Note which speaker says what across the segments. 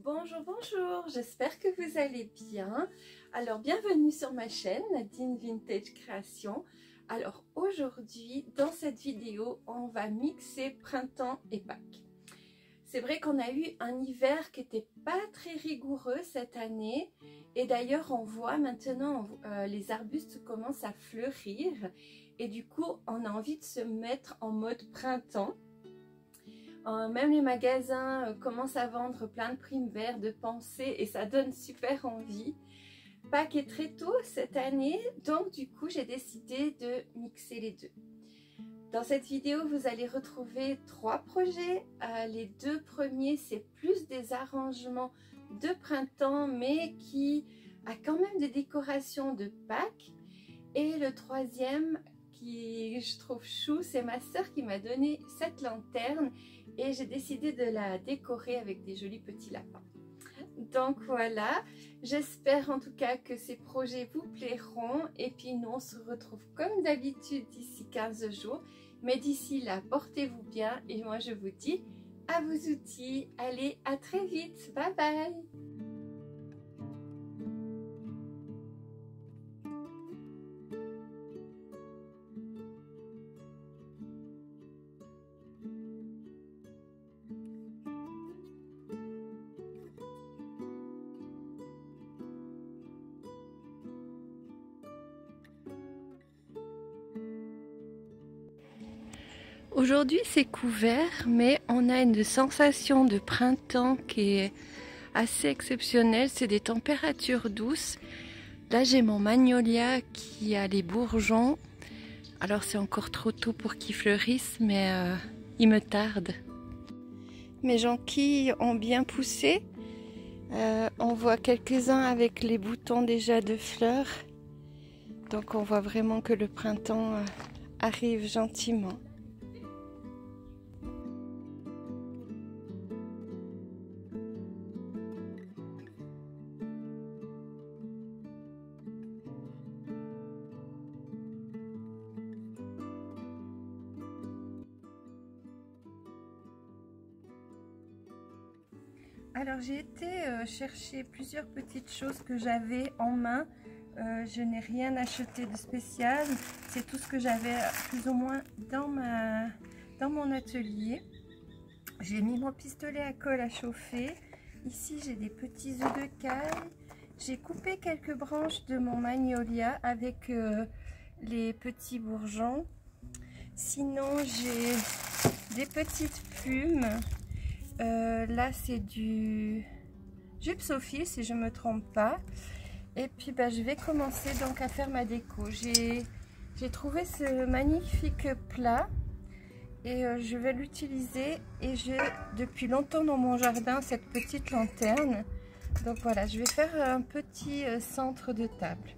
Speaker 1: Bonjour, bonjour, j'espère que vous allez bien. Alors, bienvenue sur ma chaîne Nadine Vintage Création. Alors, aujourd'hui, dans cette vidéo, on va mixer printemps et Pâques. C'est vrai qu'on a eu un hiver qui n'était pas très rigoureux cette année. Et d'ailleurs, on voit maintenant les arbustes commencent à fleurir. Et du coup, on a envie de se mettre en mode printemps. Même les magasins commencent à vendre plein de primes verts, de pensées et ça donne super envie. Pâques est très tôt cette année, donc du coup j'ai décidé de mixer les deux. Dans cette vidéo, vous allez retrouver 3 projets. Les 2 premiers, c'est plus des arrangements de printemps, mais qui a quand même des décorations de Pâques. Et le 3e, qui je trouve chou, c'est ma soeur qui m'a donné cette lanterne et j'ai décidé de la décorer avec des jolis petits lapins. Donc voilà, j'espère en tout cas que ces projets vous plairont et puis nous on se retrouve comme d'habitude d'ici 15 jours. Mais d'ici là, portez-vous bien et moi je vous dis à vos outils. Allez, à très vite, bye bye. Aujourd'hui c'est couvert, mais on a une sensation de printemps qui est assez exceptionnelle. C'est des températures douces. Là j'ai mon magnolia qui a les bourgeons. Alors c'est encore trop tôt pour qu'ils fleurissent, mais il me tarde. Mes jonquilles ont bien poussé. On voit quelques-uns avec les boutons déjà de fleurs. Donc on voit vraiment que le printemps arrive gentiment. Alors j'ai été chercher plusieurs petites choses que j'avais en main. Je n'ai rien acheté de spécial. C'est tout ce que j'avais plus ou moins dans mon atelier. J'ai mis mon pistolet à colle à chauffer. Ici j'ai des petits œufs de caille. J'ai coupé quelques branches de mon magnolia avec les petits bourgeons. Sinon j'ai des petites plumes. Là c'est du gypsophile si je me trompe pas. Et puis je vais commencer donc à faire ma déco. J'ai trouvé ce magnifique plat et je vais l'utiliser. Et j'ai depuis longtemps dans mon jardin cette petite lanterne. Donc voilà, je vais faire un petit centre de table.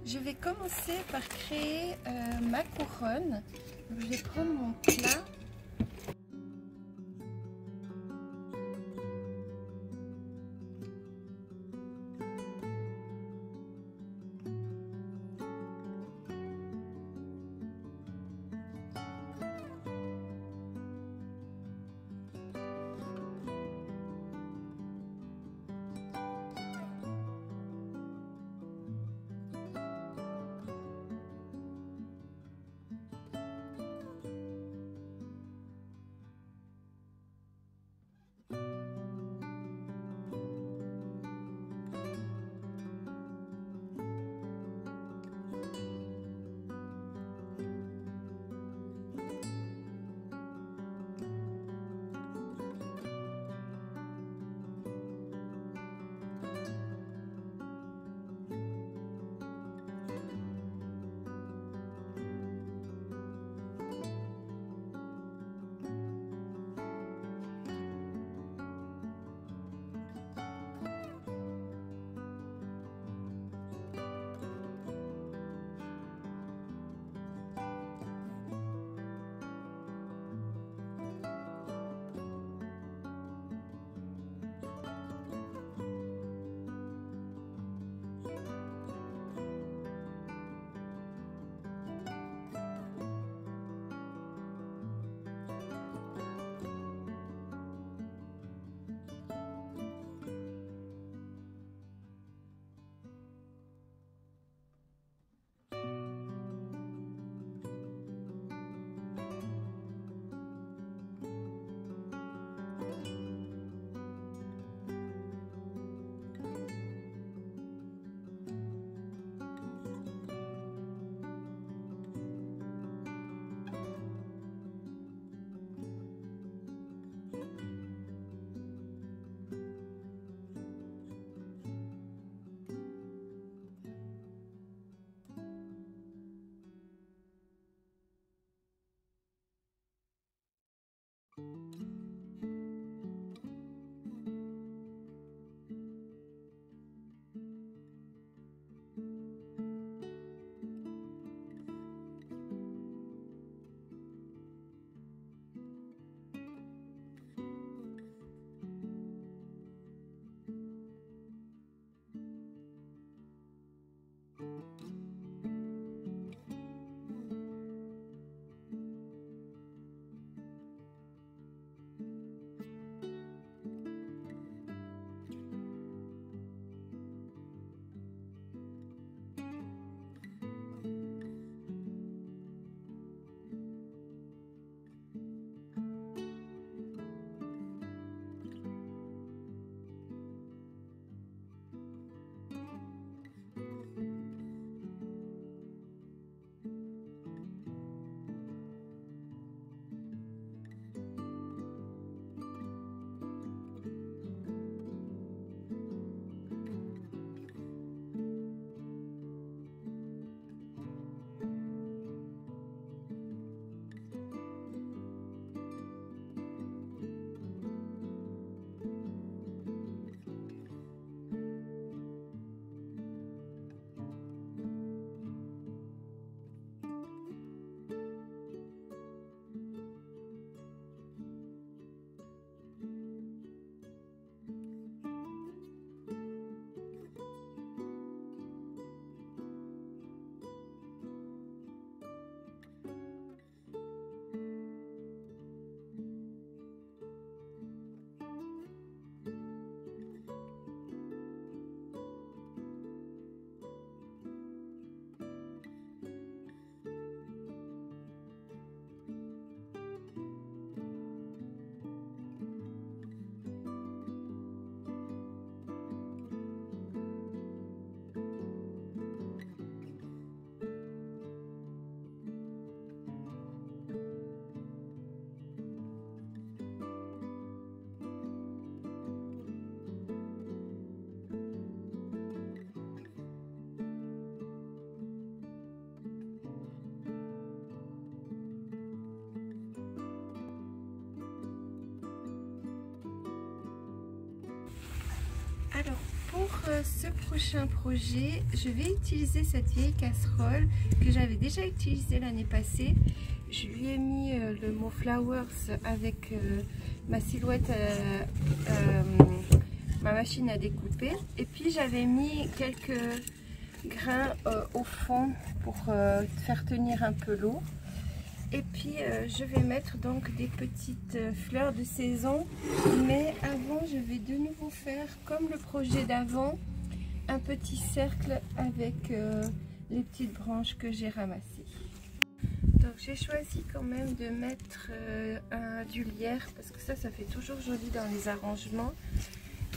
Speaker 1: Je vais commencer par créer ma couronne. Donc, je vais prendre mon plat. Alors pour ce prochain projet, je vais utiliser cette vieille casserole que j'avais déjà utilisée l'année passée. Je lui ai mis le mot flowers avec ma silhouette, ma machine à découper, et puis j'avais mis quelques grains au fond pour faire tenir un peu l'eau. Et puis je vais mettre donc des petites fleurs de saison, mais avant je vais de nouveau faire comme le projet d'avant, un petit cercle avec les petites branches que j'ai ramassées. Donc j'ai choisi quand même de mettre du lierre parce que ça fait toujours joli dans les arrangements.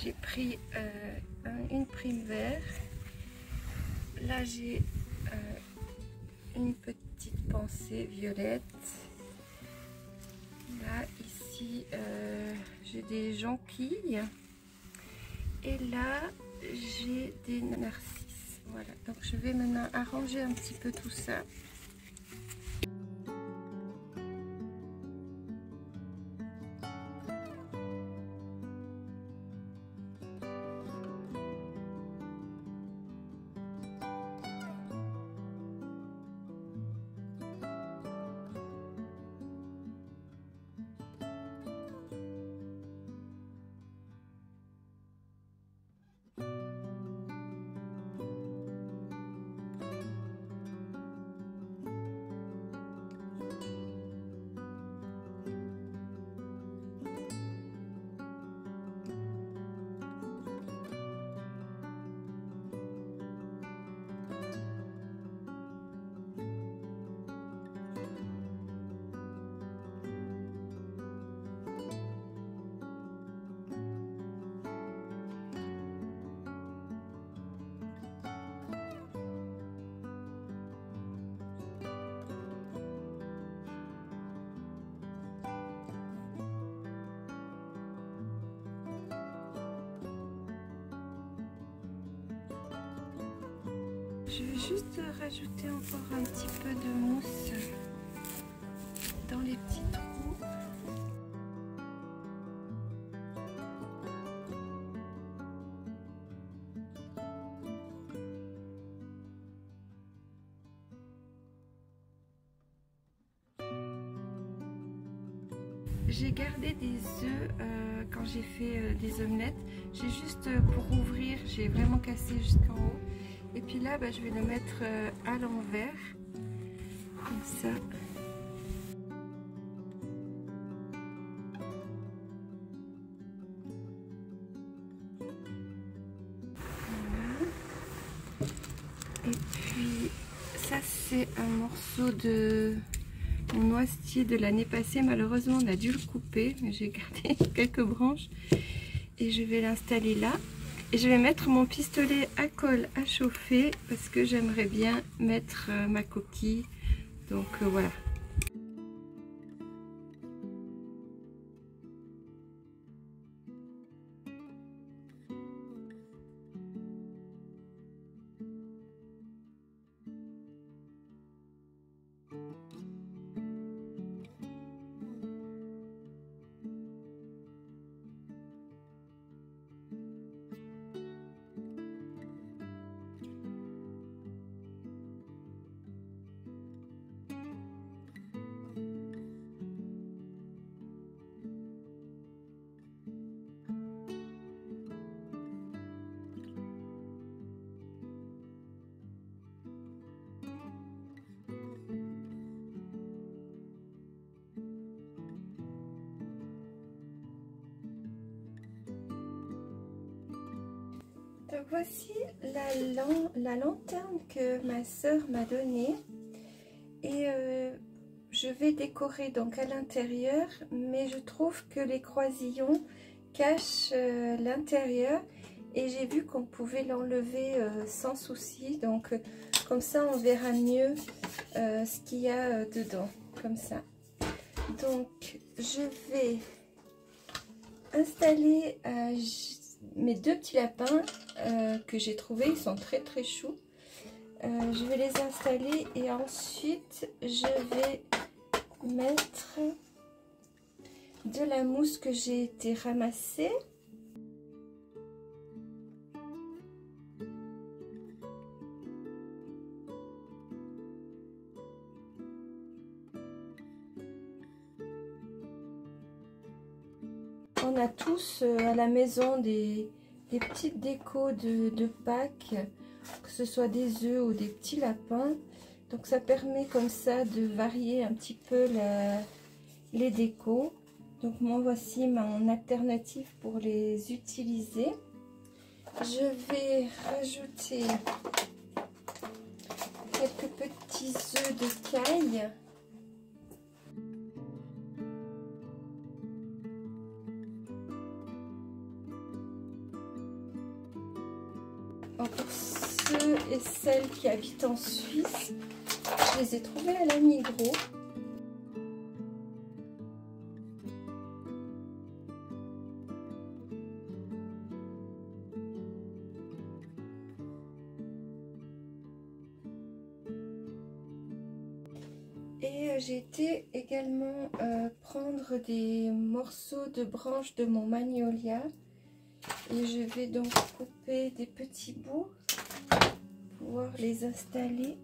Speaker 1: J'ai pris une prime vert, là j'ai une petite pensée violette, là ici j'ai des jonquilles et là j'ai des narcisses. Voilà, donc je vais maintenant arranger un petit peu tout ça. Je vais juste rajouter encore un petit peu de mousse dans les petits trous. J'ai gardé des œufs quand j'ai fait des omelettes. J'ai juste pour ouvrir, j'ai vraiment cassé jusqu'en haut. Et puis là, je vais le mettre à l'envers, comme ça. Voilà. Et puis ça, c'est un morceau de mon noisetier de l'année passée. Malheureusement, on a dû le couper, mais j'ai gardé quelques branches. Et je vais l'installer là. Et je vais mettre mon pistolet à colle à chauffer parce que j'aimerais bien mettre ma coquille. Donc voilà. Donc voici la lanterne que ma soeur m'a donnée. Et je vais décorer donc à l'intérieur, mais je trouve que les croisillons cachent l'intérieur. Et j'ai vu qu'on pouvait l'enlever sans souci. Donc comme ça on verra mieux ce qu'il y a dedans, comme ça. Donc je vais installer mes deux petits lapins que j'ai trouvés, ils sont très très choux. Je vais les installer et ensuite je vais mettre de la mousse que j'ai été ramasser. On a tous à la maison des petites décos de Pâques, que ce soit des œufs ou des petits lapins. Donc ça permet comme ça de varier un petit peu les décos. Donc moi voici mon alternative pour les utiliser. Je vais rajouter quelques petits œufs de caille. Pour ceux et celles qui habitent en Suisse, je les ai trouvés à la Migros. Et j'ai été également prendre des morceaux de branches de mon magnolia. Et je vais donc couper des petits bouts pour pouvoir les installer.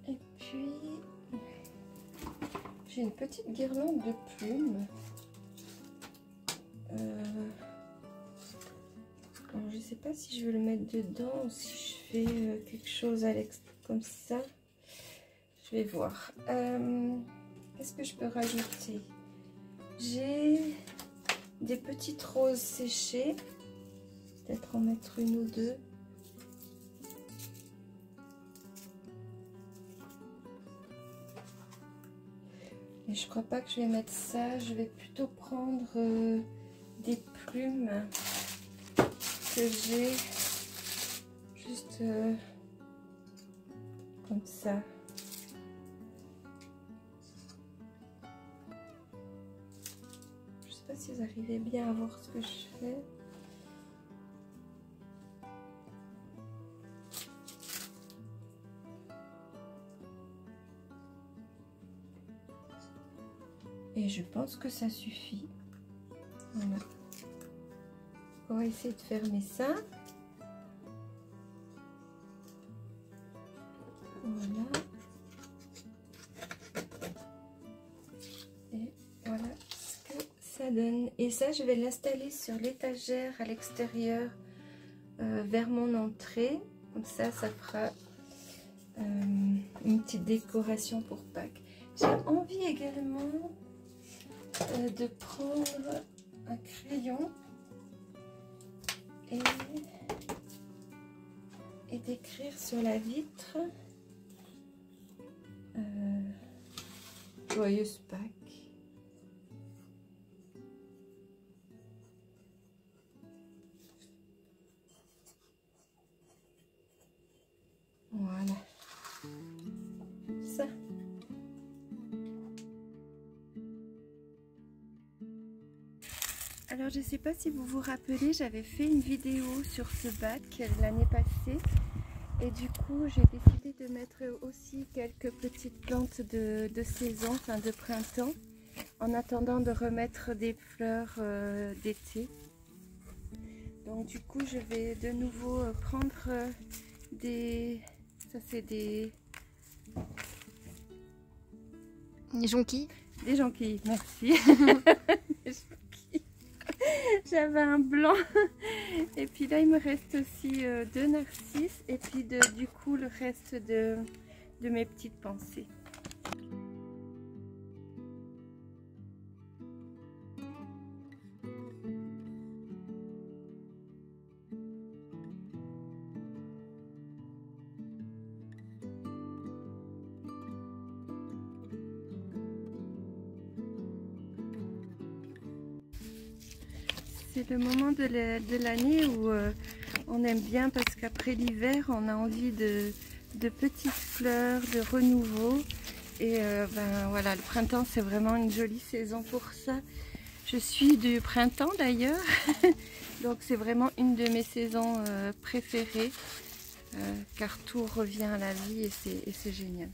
Speaker 1: Et puis, j'ai une petite guirlande de plumes. Alors, je ne sais pas si je vais le mettre dedans ou si je fais quelque chose à comme ça. Je vais voir. Qu'est-ce que je peux rajouter? J'ai des petites roses séchées. Peut-être en mettre une ou deux. Et je crois pas que je vais mettre ça. Je vais plutôt prendre des plumes que j'ai juste comme ça. Je sais pas si vous arrivez bien à voir ce que je fais. Et je pense que ça suffit. Voilà. On va essayer de fermer ça. Voilà. Et voilà ce que ça donne. Et ça, je vais l'installer sur l'étagère à l'extérieur vers mon entrée. Comme ça, ça fera une petite décoration pour Pâques. J'ai envie également de prendre un crayon et d'écrire sur la vitre Joyeuse Pâques. Voilà. Ça. Alors je ne sais pas si vous vous rappelez, j'avais fait une vidéo sur ce bac l'année passée et du coup j'ai décidé de mettre aussi quelques petites plantes de saison, enfin de printemps, en attendant de remettre des fleurs d'été. Donc du coup je vais de nouveau prendre ça c'est des
Speaker 2: jonquilles.
Speaker 1: Des jonquilles, merci. J'avais un blanc et puis là il me reste aussi deux narcisses et puis du coup le reste de mes petites pensées. C'est le moment de l'année où on aime bien parce qu'après l'hiver, on a envie de petites fleurs, de renouveau. Et ben voilà, le printemps, c'est vraiment une jolie saison pour ça. Je suis du printemps d'ailleurs, donc c'est vraiment une de mes saisons préférées, car tout revient à la vie et c'est génial.